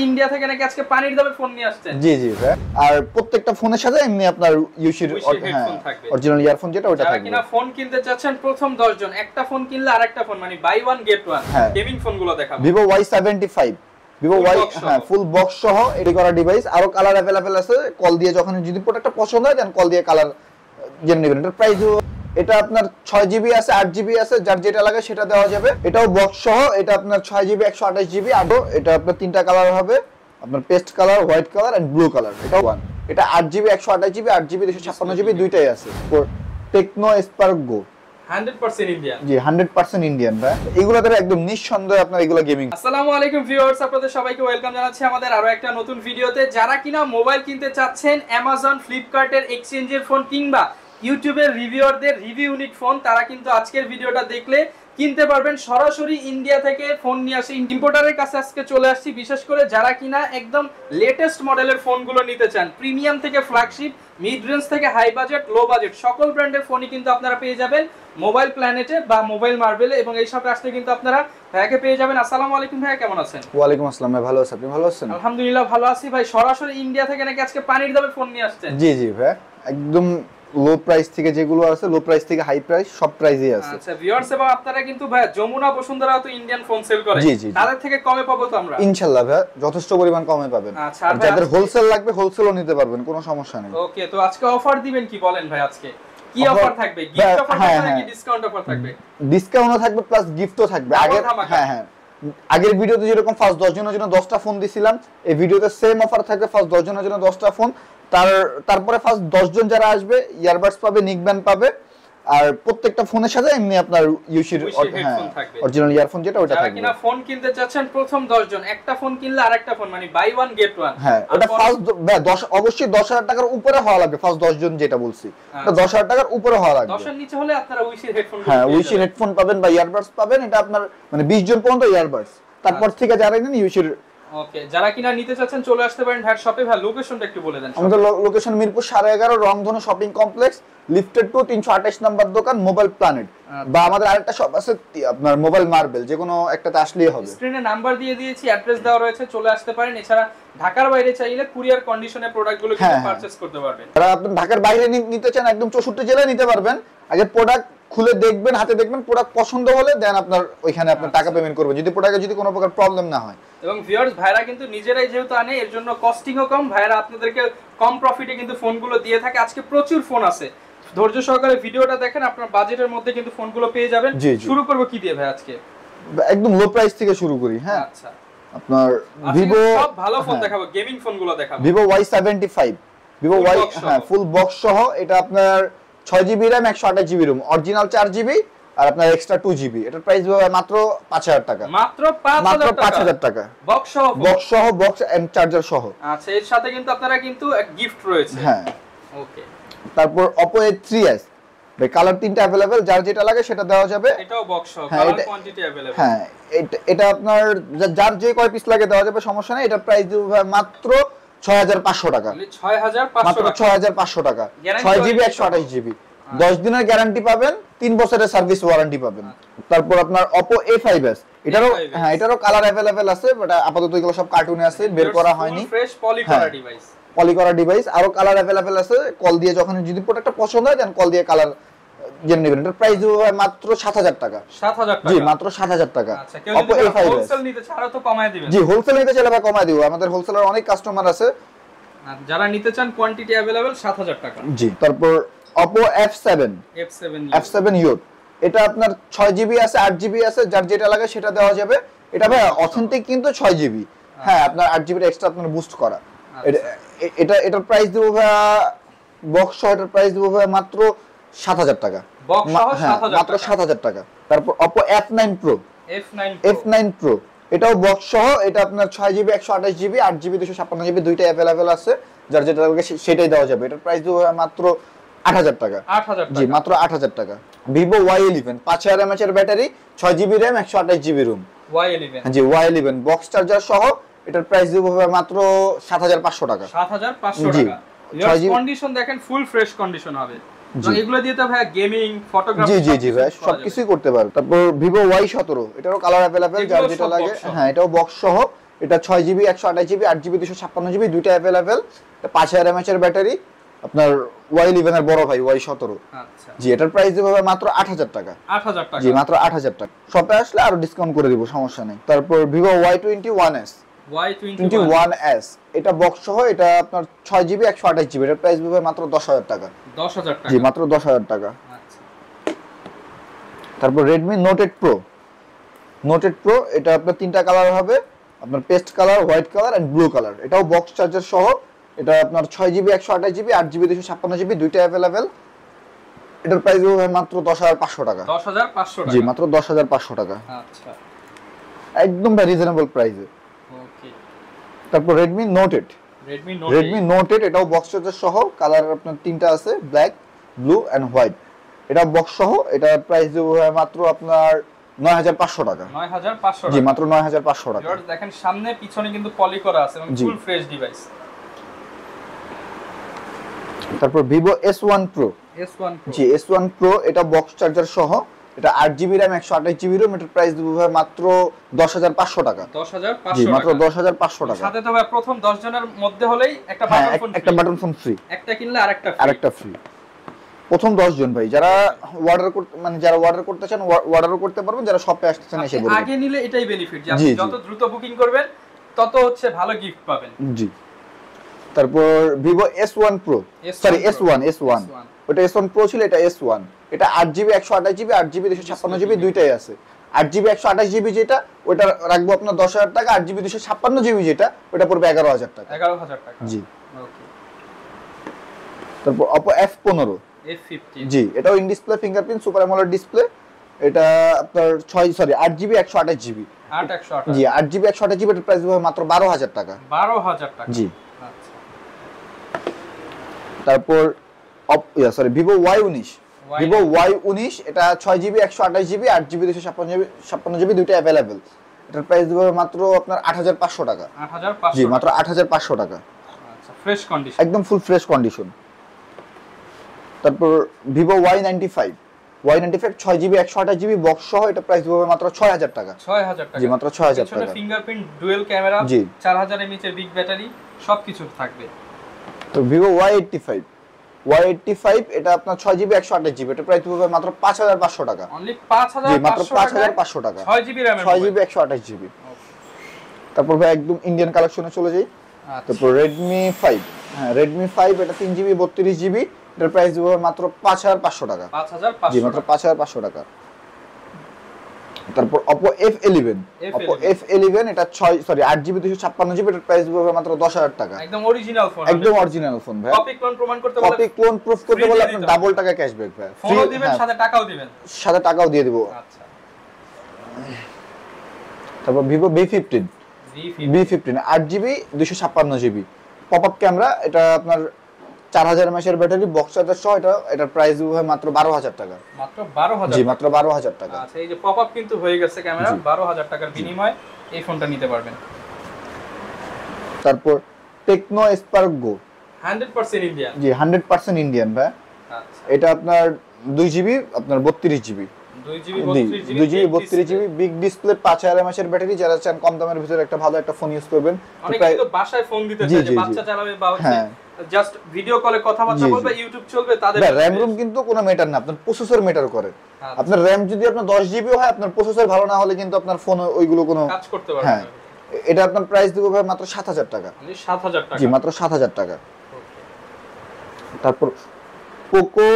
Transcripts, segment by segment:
India থেকে নাকি আজকে পানির দামে ফোন নিয়ে আসছেন। জি জি ভাই, আর প্রত্যেকটা ফোনের সাথে এমনি আপনার ইউসির হেডফোন থাকবে, অরিজিনাল ইয়ারফোন যেটা ওটা থাকবে। যারা কিনা ফোন কিনতে চাচ্ছেন প্রথম 10 জন একটা ফোন কিনলে আরেকটা ফোন মানে buy one get one gaming ফোনগুলো দেখাবো। Vivo Y75, Vivo Y full box সহ এডি করা ডিভাইস, আরো কালার अवेलेबल আছে। কল দিয়ে যখন যদি প্রোডাক্টটা পছন্দ হয় দেন কল দিয়ে কালার জেনে নেবেন। এটার প্রাইস এটা আপনার 6GB আছে, 8GB আছে, যার যেটা লাগে সেটা দেওয়া যাবে। এটাও বক্স সহ, এটা আপনার 6GB 128GB, আর এটা আপনার তিনটা কালার হবে, আপনার paste colour, white colour and blue colour. এটাও ওয়ান, এটা 8GB 128GB, 8GB 256GB দুইটাই আছে। Tecno Spark Go 100% Indian. জি 100% ইন্ডিয়ান ভাই, এগুলো দ্বারা একদম নিঃসন্দেহে আপনার এগুলো গেমিং। আসসালামু আলাইকুম ভিউয়ার্স, আপনাদের সবাইকে ওয়েলকাম জানাচ্ছি আমাদের আরো একটা নতুন ভিডিওতে। যারা কিনা মোবাইল কিনতে চাচ্ছেন অ্যামাজন, ফ্লিপকার্টের এক্সচেঞ্জের ফোন কিংবা ইউটিউবের রিভিউয়ারদের রিভিউ ইউনিট ফোন, তারা কিন্তু আজকের ভিডিওটা দেখলে কিনতে পারবেন। সরাসরি ইন্ডিয়া থেকে ফোন নিয়ে আসে ইম্পোর্টারের কাছে আজকে চলে আসছি। বিশেষ করে যারা কিনা একদম লেটেস্ট মডেলের ফোনগুলো নিতে চান, প্রিমিয়াম থেকে ফ্ল্যাগশিপ, মিড রেঞ্জ থেকে হাই বাজেট, লো বাজেট সকল ব্র্যান্ডের ফোনই কিন্তু আপনারা পেয়ে যাবেন মোবাইল প্ল্যানেটে বা মোবাইল মার্বেলে, এবং এই সব আসলে কিন্তু আপনারা ভাইয়াকে পেয়ে যাবেন। আসসালামু আলাইকুম ভাইয়া, কেমন আছেন? ওয়ালাইকুম আসসালাম ভাই, ভালো আছি, আপনি ভালো আছেন? আলহামদুলিল্লাহ ভালো আছি ভাই। সরাসরি ইন্ডিয়া থেকে নাকি আজকে পানির দামে ফোন নিয়ে আসছেন? জি জি ভাই, একদম লো প্রাইস থেকে যেগুলো আছে, লো প্রাইস থেকে হাই প্রাইস সব প্রাইসই আছে। আচ্ছা ভিউয়ার্স, এবং আপনারা কিন্তু ভাই যমুনা বসুন্ধরা তো ইন্ডিয়ান ফোন সেল করে, তাদের থেকে কমে পাবো তো আমরা? ইনশাআল্লাহ ভাই, যথেষ্ট পরিমাণ কমে পাবেন। আচ্ছা, আর যাদের হোলসেল লাগবে হোলসেলও নিতে পারবেন, কোনো সমস্যা নেই। ওকে, তো আজকে অফার দিবেন কি বলেন ভাই? আজকে কি অফার থাকবে? গিফট অফার থাকবে নাকি ডিসকাউন্ট অফার থাকবে? ডিসকাউন্টও থাকবে প্লাস গিফটও থাকবে। আগের ভিডিওতে যেরকম ফার্স্ট 10 জনের জন্য 10টা ফোন দিছিলাম, এই ভিডিওতে সেম অফার থাকবে, ফার্স্ট 10 জনের জন্য 10টা ফোন। তারপরে ফার্স্ট 10 জন যারা আসবে ইয়ারবাডস পাবে, নিকব্যান্ড পাবে, আর প্রত্যেকটা ফোনের সাথে এমনি আপনার ইউসির হেডফোন থাকবে, অরিজিনাল ইয়ারফোন যেটা ওটা থাকবে। যারা কিনা ফোন কিনতে চাচ্ছেন প্রথম 10 জন একটা ফোন কিনলে আরেকটা ফোন মানে বাই ওয়ান গেট ওয়ান। হ্যাঁ, ওটা ফার্স্ট 10 অবশ্যই 10,000 টাকার উপরে হওয়া লাগবে। ফার্স্ট 10 জন যেটা বলছি এটা 10,000 টাকার উপরে হওয়া লাগবে। 10 এর নিচে হলে আপনারা উইসির হেডফোন পাবেন। হ্যাঁ, উইসির হেডফোন পাবেন বা ইয়ারবাডস পাবেন। এটা আপনার মানে 20 জন পর্যন্ত ইয়ারবাডস, তারপর থেকে যারা নেন ইউসির। ওকে, যারা কিনা নিতে চাচ্ছেন চলে আসতে পারেন ভাই শপে। ভাই লোকেশনটা একটু বলে দেন। আমাদের লোকেশন মিরপুর 11.5 রংধনু shopping complex, lifted to 328 number দোকান, মোবাইল প্ল্যানেট। বা আমাদের আরেকটা শপ আছে আপনার মোবাইল মার্বেল, যে কোনো একটাতে আসলেই হবে। স্ক্রিনে নাম্বার দিয়ে দিয়েছি, অ্যাড্রেস দেওয়া রয়েছে, চলে আসতে পারেন। এছাড়া ঢাকার বাইরে চাইলে কুরিয়ার কন্ডিশনে প্রোডাক্টগুলো কিন্তু পারচেজ করতে পারবেন। যারা আপনি ঢাকার বাইরে নিতে চান একদম 64 জেলায় নিতে পারবেন। আগে প্রোডাক্ট খুলে দেখবেন, হাতে দেখবেন, প্রোডাক্ট পছন্দ হলে দেন আপনার ওইখানে আপনার টাকা পেমেন্ট করবেন, যদি প্রোডাক্টে যদি কোনো প্রকার প্রবলেম না হয়। এবং ভিউয়ার্স ভাইরা কিন্তু নিজেরাই যেহেতু আনে, এর জন্য কস্টিংও কম, ভাইরা আপনাদেরকে কম প্রফিটে কিন্তু ফোনগুলো দিয়ে থাকে। আজকে প্রচুর ফোন আছে, ধৈর্য সহকারে ভিডিওটা দেখেন, আপনার বাজেটের মধ্যে কিন্তু ফোনগুলো পেয়ে যাবেন। শুরু করব কি দিয়ে ভাই আজকে? একদম লো প্রাইস থেকে শুরু করি। হ্যাঁ আচ্ছা, আপনার ভিভো সব ভালো ফোন দেখাবো, গেমিং ফোনগুলো দেখাবো। Vivo Y75, Vivo Y full box সহ, এটা আপনার 6GB RAM 128GB Rome, original 4GB আর আপনার এক্সট্রা 2GB। এটার প্রাইস মাত্র 5,000 টাকা। মাত্র 5,000 টাকা বক্স সহ, বক্স এন্ড চার্জার সহ। আচ্ছা, এর সাথে কিন্তু আপনারা কিন্তু এক গিফট রয়েছে। হ্যাঁ ওকে, তারপর Oppo A3s ভাই, কালার তিনটা अवेलेबल, যার যেটা লাগে সেটা দেওয়া যাবে। এটাও বক্স সহ, কালার কোয়ান্টিটি अवेलेबल। হ্যাঁ, এটা আপনার যার যে কয় পিস লাগে দেওয়া যাবে, সমস্যা নেই। এটার প্রাইস দিব মাত্র 6,500 টাকা। মাত্র 6,500 টাকা। 6GB 128GB, 10 দিনের গ্যারান্টি পাবেন, 3 বছরের সার্ভিস ওয়ারেন্টি পাবেন। তারপর আপনার Oppo A5s, এটারও কালার अवेलेबल আছে, বাট আপাতত এগুলো সব কার্টুনে আছে, বের করা হয়নি। ফ্রেশ পলি করা ডিভাইস, পলি করা ডিভাইস, আরো কালার अवेलेबल আছে। কল দিয়ে যখন যদি প্রোডাক্টটা পছন্দ হয় দেন কল দিয়ে কালার জেনে নেবেন। এটার প্রাইস দিব মাত্র 7,000 টাকা। 7,000 টাকা? জি মাত্র 7,000 টাকা। আচ্ছা, কেউ যদি হোলসেল নিতে চায় আরো তো কমায় দিবেন? জি, হোলসেল নিতে চাইলে ভাই কমায় দিব, আমাদের হোলসেলার অনেক কাস্টমার আছে। যারা নিতে চান কোয়ান্টিটি अवेलेबल 7,000 টাকা। জি, তারপর Oppo F7 Youth, এটা আপনার 6GB আছে, 8GB আছে, যার যেটা লাগে সেটা দেওয়া যাবে। এটা ভাই অথেন্টিক কিন্তু 6GB। হ্যাঁ, আপনার 8GB এক্সট্রা আপনার বুস্ট করা। এটার প্রাইস দেব ভাই বক্স সহ, এটার প্রাইস দেব ভাই মাত্র 7,000 টাকা। বক্স সহ 7,000 মাত্র 7,000 টাকা। তারপর Oppo F9 Pro, এটাও বক্স সহ, এটা আপনার 6GB 128GB, 8GB 256GB দুইটাই अवेलेबल আছে, যার যেটা লাগে সেটাই দেওয়া যাবে। এটার প্রাইস দেব মাত্র 8,000 টাকা। 8,000 টাকা? জি মাত্র 8,000 টাকা। Vivo Y11 5000 mAh এর battery, 6GB RAM 128GB ROM. Y11, জি Y11 বক্স চার্জার সহ, এটার প্রাইস দেব মাত্র 7,500 টাকা। 7,500 টাকা। কন্ডিশন দেখেন, ফুল ফ্রেশ কন্ডিশন হবে। এগুলো দিয়ে তো ভাই গেমিং, ফটোগ্রাফি জি ভাই সবকিছুই করতে পারো। তারপর Vivo Y17, এটারও কালার अवेलेबल, যার যেটা লাগে। হ্যাঁ, এটাও বক্স সহ, এটা 6GB 128GB 8GB 256GB দুইটা अवेलेबल। 5000 mAh এর ব্যাটারি, আপনার Y11 এর বড় ভাই Y17। আচ্ছা জি, এটার প্রাইস দেব মাত্র 8000 টাকা। 8000 টাকা। জি, মাত্র 8000 টাকা। শপে আসলে আরো ডিসকাউন্ট করে দিব, সমস্যা নেই। তারপর Vivo Y21s, Y21s এটা বক্স সহ, এটা আপনার 6GB 128GB, এটার প্রাইস দেব মাত্র 10000 টাকা। 10000 টাকা। জি, মাত্র 10000 টাকা। আচ্ছা তারপর Redmi Note 8 Pro, Note 8 Pro এটা আপনার তিনটা কালার হবে, আপনার paste colour, white colour and blue colour. এটাও বক্স চার্জার সহ, এটা আপনার 6GB 128GB 8GB 256GB দুইটা अवेलेबल। এটার প্রাইস হবে মাত্র 10500 টাকা। 10500 টাকা। জি, মাত্র 10500 টাকা। আচ্ছা একদম রিজনেবল প্রাইসে। ওকে। তারপর Redmi Note 8, Redmi Note 8 এটাও বক্স চার্জার সহ, কালার আপনার তিনটা আছে, ব্ল্যাক, ব্লু এন্ড হোয়াইট। এটা বক্স সহ, এটা প্রাইস দেবো মাত্র আপনার 9500 টাকা। 9500 টাকা। জি, মাত্র 9500 টাকা। ভিউয়ার্স দেখেন সামনে পিছনে কিন্তু পলি করা আছে এবং ফুল ফ্রেশ ডিভাইস। তারপর Vivo S1 Pro, S1 Pro। জি, S1 Pro এটা বক্স চার্জার সহ, এটা 8GB RAM 128GB ROM, এটার প্রাইস দেবো মাত্র 10500 টাকা। 10500 জি, টাকা। মাত্র 10500 টাকা। সাথে তো ভাই প্রথম 10 জনের মধ্যে হলেই একটা হ্যাঁ, বাটন ফোন, একটা বাটন ফোন ফ্রি, একটা কিনলে আরেকটা ফ্রি। প্রথম 10 জন ভাই, যারা অর্ডার করতে মানে যারা অর্ডার করতে চান অর্ডারও করতে পারবেন, যারা শপে আসতে চান এসে বলবেন। আগে নিলে এটাই বেনিফিট যে আপনি যত দ্রুত বুকিং করবেন তত হচ্ছে ভালো গিফট পাবেন। জি। তারপর Vivo S1 Pro, sorry S1 ওটা S1 Pro ছিল, এটা S1। এটা 8GB 128GB 8GB 256GB দুইটাই আছে। 8GB 128GB যেটা ওটা রাখবো আপনার 10000 টাকা, 8GB 256GB যেটা ওটা পড়বে 11000 টাকা। 11000 টাকা। জি। ওকে। তারপর Oppo F15, F15, জি, এটাও in display fingerprint super AMOLED display. এটা আপনার 8GB 128GB, 8128। জি, 8GB 128GB এর প্রাইস হবে মাত্র 12000 টাকা। 12000 টাকা। জি। আচ্ছা। তারপর Vivo Y19, Vivo Y19 এটা 6GB 128GB 8GB 256GB দুইটা अवेलेबल। এটার প্রাইস হবে মাত্র আপনার 8500 টাকা। 8500। জি, মাত্র 8500 টাকা। আচ্ছা, ফ্রেশ কন্ডিশন, একদম ফুল ফ্রেশ কন্ডিশন। তারপর Vivo Y95, Y95 6GB 128GB box সহ, এটা প্রাইস হবে মাত্র 6000 টাকা। 6000 টাকা। জি, মাত্র 6000 পিছনে টাকা। ফিঙ্গারপ্রিন্ট, ডুয়াল ক্যামেরা, জি। 4000 mAh এর বিগ ব্যাটারি, সবকিছু থাকবে। তো Vivo Y85 এটা আপনার 6GB 128GB, এটা প্রাইস হবে মাত্র 5500 টাকা। অনলি জি, মাত্র 5500 5500 টাকা। 6GB RAM এর 6GB 128GB। তারপর ভাই একদম ইন্ডিয়ান কালেকশনে চলে যাই। তারপর Redmi 5, হ্যাঁ Redmi 5 এটা 3GB 32GB, এটার প্রাইস হবে মাত্র 5500 টাকা। 5500। জি, মাত্র 5500 টাকা। তারপর Oppo F11, Oppo F11 এটা 8GB 256GB, এটার প্রাইস হবে মাত্র 10000 টাকা। একদম অরিজিনাল ফোন, একদম অরিজিনাল ফোন ভাই। কপি ক্লোন প্রমাণ করতে বলে, কপি ক্লোন প্রুফ করতে বলে আপনি ডাবল টাকা ক্যাশব্যাক ভাই। ফোনও দিবেন সাথে টাকাও দিবেন। সাথে টাকাও দিয়ে দিব। আচ্ছা। তারপর Vivo V15, 8GB 256GB popup camera, এটা আপনার 4000 mAh এর ব্যাটারি, বক্স চার্জার সহ, এটার প্রাইস হয় মাত্র 12000 টাকা। মাত্র 12000। জি, মাত্র 12000 টাকা। আচ্ছা, এই যে পপআপ কিন্তু হয়ে গেছে ক্যামেরা, 12000 টাকার বিনিময়ে এই ফোনটা নিতে পারবেন। তারপর Tecno Spark Go, 100% ইন্ডিয়ান। জি, 100% ইন্ডিয়ান ভাই। আচ্ছা, এটা আপনার 2GB আপনার 32GB, 2GB 32GB big display, 5000 mAh এর ব্যাটারি। যারা চান কম দামের ভিতরে একটা ভালো একটা ফোন ইউজ করবেন, অনেকে কিন্তু বাসায় ফোন দিতে চায় যে বাচ্চা চালাবে বা হচ্ছে জাস্ট ভিডিও কলে কথাবার্তা বলবে, ইউটিউব চলবে, তাদের র‍্যাম রুম কিন্তু কোনো ম্যাটার না, আপনার প্রসেসর ম্যাটার করে। আপনার র‍্যাম যদি আপনার 10GB হয়, আপনার প্রসেসর ভালো না হলে কিন্তু আপনার ফোন ওইগুলো কোনো কাজ করতে পারবে না। এটা আপনার প্রাইস দেব ভাই মাত্র 7000 টাকা। মানে 7000 টাকা। জি, মাত্র 7000 টাকা। তারপর Poco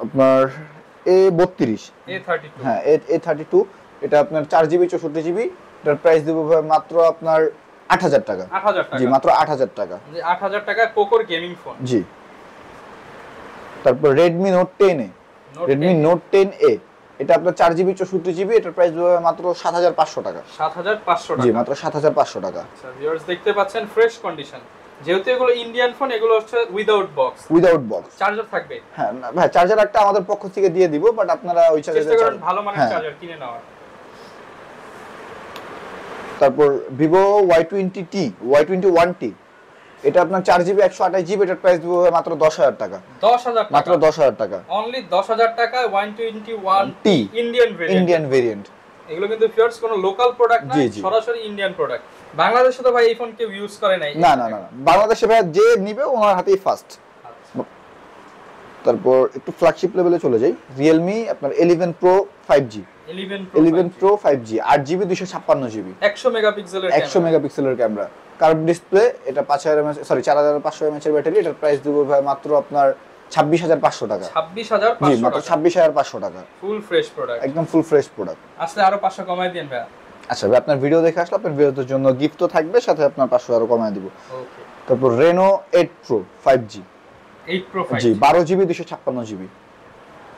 আপনার A32, হ্যাঁ A32 এটা আপনার 4GB 64GB, এটার প্রাইস দেব ভাই মাত্র আপনার 8000 টাকা। 8000 টাকা। জি, মাত্র 8000 টাকা। জি, 8000 টাকায় পোকোর গেমিং ফোন। জি। তারপর Redmi Note 10A, Redmi Note 10A এটা আপনার 4GB 64GB, এটার প্রাইস হবে মাত্র 7500 টাকা। 7500 টাকা। জি, মাত্র 7500 টাকা। আচ্ছা ভিউয়ার্স দেখতে পাচ্ছেন ফ্রেশ কন্ডিশন। যেহেতু এগুলো ইন্ডিয়ান ফোন, এগুলো হচ্ছে without box. Without box. Charger থাকবে? হ্যাঁ ভাই, চার্জার একটা আমাদের পক্ষ থেকে দিয়ে দিব, বাট আপনারা ওই চার্জার চেষ্টা করুন ভালো মানের চার্জার কিনে নেওয়ার। তারপর Vivo Y20T, Y21T এটা আপনার 4GB 128GB, এটার প্রাইস দিব মাত্র 10000 টাকা। 10000 টাকা। মাত্র 10000 টাকা। অনলি 10000 টাকায় Y21T ইন্ডিয়ান ভেরিয়েন্ট। এগুলো কিন্তু ফিয়ার্স কোনো লোকাল প্রোডাক্ট না, সরাসরি ইন্ডিয়ান প্রোডাক্ট। বাংলাদেশে তো ভাই এই ফোন কেউ ইউজ করে নাই। না না না, বাংলাদেশে ভাই যে নিবে ওনার হাতেই ফার্স্ট। তারপর একটু ফ্ল্যাগশিপ লেভেলে চলে যাই, Realme আপনার 11 Pro 5G। 11 Pro 5G 8GB 256GB 100 মেগাপিক্সেলের ক্যামেরা, কার্ভ ডিসপ্লে, এটা 4500 mAh এর ব্যাটারি। এটার প্রাইস দেব ভাই মাত্র আপনার 26500 টাকা। 26500 জি, মাত্র 26500 টাকা। ফুল ফ্রেশ প্রোডাক্ট, একদম ফুল ফ্রেশ প্রোডাক্ট। আসলে আরো 500 কমাই দেন ভাই। আচ্ছা ভাই, আপনার ভিডিও দেখে আসলে আপনার ভিডিওর জন্য গিফটও থাকবে, সাথে আপনার 500 আরো কমায় দিব। ওকে। তারপর Reno 8 Pro 5G 8 Pro 5G জি 12GB 256GB,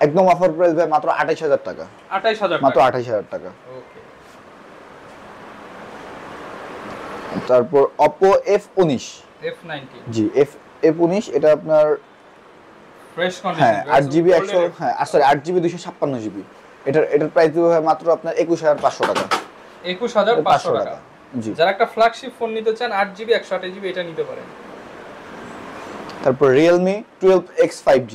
একদম অফার প্রাইস ভাই মাত্র 28000 টাকা। 28000 মাত্র 28000 টাকা। ওকে। তারপর Oppo F19 জি F19, এটা আপনার fresh condition, 8GB 8GB 256GB। এটার প্রাইস দেব মাত্র আপনার 21500 টাকা। 21500 টাকা। জি, যারা একটা ফ্ল্যাগশিপ ফোন নিতে চান 8GB 128GB এটা নিতে পারেন। তারপর Realme 12X 5G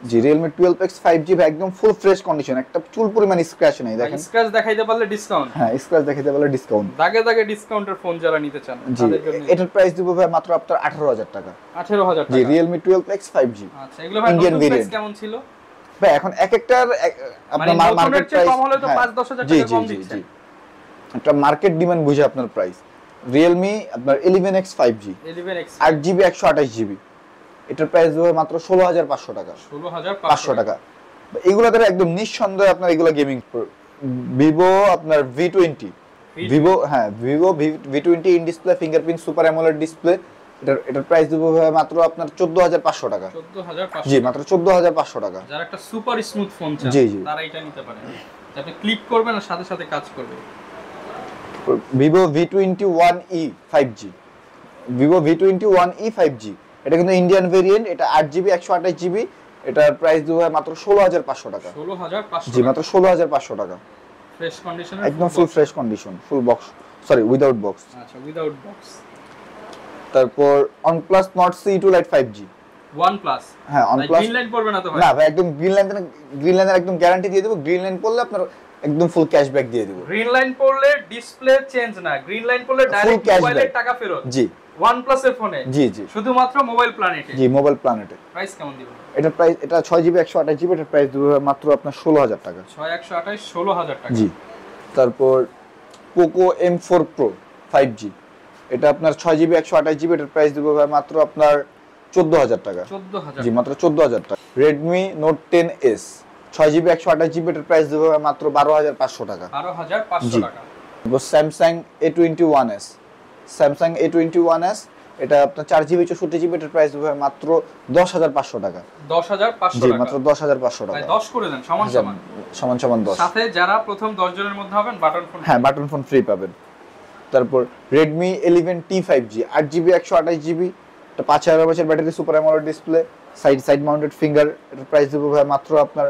জি Realme 12X 5G একদম ফুল ফ্রেশ কন্ডিশন, একটা চুল পরিমাণ স্ক্র্যাচ নেই। দেখেন স্ক্র্যাচ দেখাইতে পারলে ডিসকাউন্ট। স্ক্র্যাচ দেখাইতে পারলে ডিসকাউন্ট, দাগে দাগে ডিসকাউন্টের ফোন যারা নিতে চান তাদের জন্য। এটার প্রাইস দিব ভাই মাত্র আপনার 18000 টাকা। 18000 টাকা জি Realme 12X 5G। আচ্ছা, এগুলো ভাই নতুন প্রাইস কেমন ছিল ভাই? এখন একটার আপনার মার্কেট প্রাইস কম হলে তো 5-10000 টাকা কম দিচ্ছে। একটা মার্কেট ডিমান্ড বুঝে আপনার প্রাইস। Realme আপনার 11X 5G 8GB 128GB, এটার প্রাইস হবে মাত্র 16500 টাকা। 16500 টাকা। এগুলোতে একদম নিঃসন্দেহে আপনার এগুলো গেমিং। Vivo আপনার V20 Vivo V20 in display fingerprint super AMOLED display, এটার প্রাইস দেব মাত্র আপনার 14500 টাকা। 14500 জি, মাত্র 14500 টাকা। যারা একটা সুপার স্মুথ ফোন চান তারা এটা নিতে পারেন, আপনি ক্লিক করবেন আর সাথে সাথে কাজ করবে। Vivo V21e 5G Vivo V21e 5G, এটা কিন্তু ইন্ডিয়ান ভেরিয়েন্ট, এটা 8GB 128GB, এটার প্রাইস দেব মাত্র 16500 টাকা। 16500 জি, মাত্র 16500 টাকা। ফ্রেশ কন্ডিশনে, একদম full fresh condition, full box, without box. আচ্ছা, উইদাউট বক্স। তারপর OnePlus Nord CE2 Lite 5G OnePlus OnePlus green line পড়বে না তো ভাই? না ভাই, একদম গ্রিন লাইনের একদম গ্যারান্টি দিয়ে দেব। গ্রিন লাইন পড়লে আপনার একদম ফুল ক্যাশব্যাক দিয়ে দেব। গ্রিন লাইন পড়লে ডিসপ্লে চেঞ্জ না, গ্রিন লাইন পড়লে ডাইরেক্ট মোবাইলের টাকা ফেরত। জি, OnePlus এর ফোনে জি শুধুমাত্র মোবাইল প্ল্যানেটে। জি, মোবাইল প্ল্যানেটে। প্রাইস কেমন দিবেন? এটার প্রাইস, এটা 6GB 128GB, এটার প্রাইস দেব মাত্র আপনার 16000 টাকা। 6128 16000 টাকা। জি। তারপর Poco M4 Pro 5G, এটা আপনার 6GB 128GB, এটার প্রাইস দেব মাত্র আপনার 14000 টাকা। 14000 জি, মাত্র 14000 টাকা। Redmi Note 10s 6GB 128GB, এটার প্রাইস দেব মাত্র 12500 টাকা। 12500 টাকা। Samsung A21s এটা আপনার 4GB 64GB, এটার প্রাইস দেব মাত্র 10500 টাকা। 10500 জি, টাকা। মাত্র 10500 টাকা। 10 করে দেন, সমান 10। সাথে যারা প্রথম 10 জনের মধ্যে হবেন button phone, button phone free পাবেন। তারপর Redmi 11T 5G 8GB 128GB, এটা 5000 mAh battery, super AMOLED display, side mounted finger, এটার প্রাইস দেব মাত্র আপনার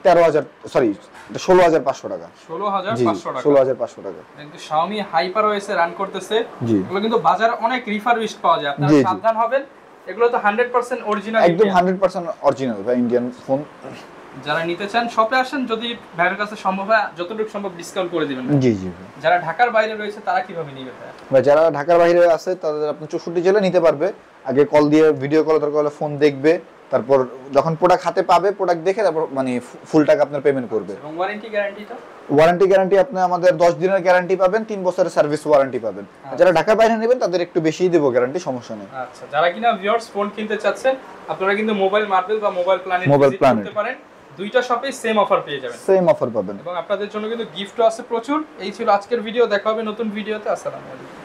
16500 টাকা। 16500 টাকা। 16500 টাকা। কিন্তু Xiaomi HyperOS রান করতেছে, এগুলো কিন্তু বাজারে অনেক রিফারবিশড পাওয়া যায়, আপনারা সাবধান হবেন। এগুলো তো 100% অরিজিনাল, একদম 100% অরিজিনাল ভাই, ইন্ডিয়ান ফোন। যারা নিতে চান শপে আসেন, যদি ভাইয়ের কাছে সম্ভব হয় যতটুকু সম্ভব ডিসকাউন্ট করে দিবেন। জি। যারা ঢাকার বাইরে রয়েছে তারা কিভাবে নিবে ভাই? যারা ঢাকার বাইরে আছে তাদের আপনি 64 জেলা নিতে পারবে। আগে কল দিয়ে, ভিডিও কল, দরকার হলে ফোন দেখবে, তারপর যখন প্রোডাক্ট হাতে পাবে, প্রোডাক্ট দেখে তারপর মানে ফুল টাকা আপনার পেমেন্ট করবে। এবং ওয়ারেন্টি গ্যারান্টি আপনি আমাদের 10 দিনের গ্যারান্টি পাবেন, 3 বছরের সার্ভিস ওয়ারেন্টি পাবেন। যারা ঢাকার বাইরে নেবেন তাদের একটু বেশিই দেব গ্যারান্টি, সমস্যা নেই। আচ্ছা, যারা কিনা ভিউয়ার্স ফোন কিনতে চাচ্ছেন, আপনারা কিন্তু মোবাইল মার্বেল বা মোবাইল প্ল্যানেট করতে পারেন। দুইটা শপে সেম অফার পেয়ে যাবেন, সেম অফার পাবেন। এবং আপনাদের জন্য কিন্তু গিফটও আছে প্রচুর। এই ছিল আজকের ভিডিও, দেখা হবে নতুন ভিডিওতে। আসসালামু আলাইকুম।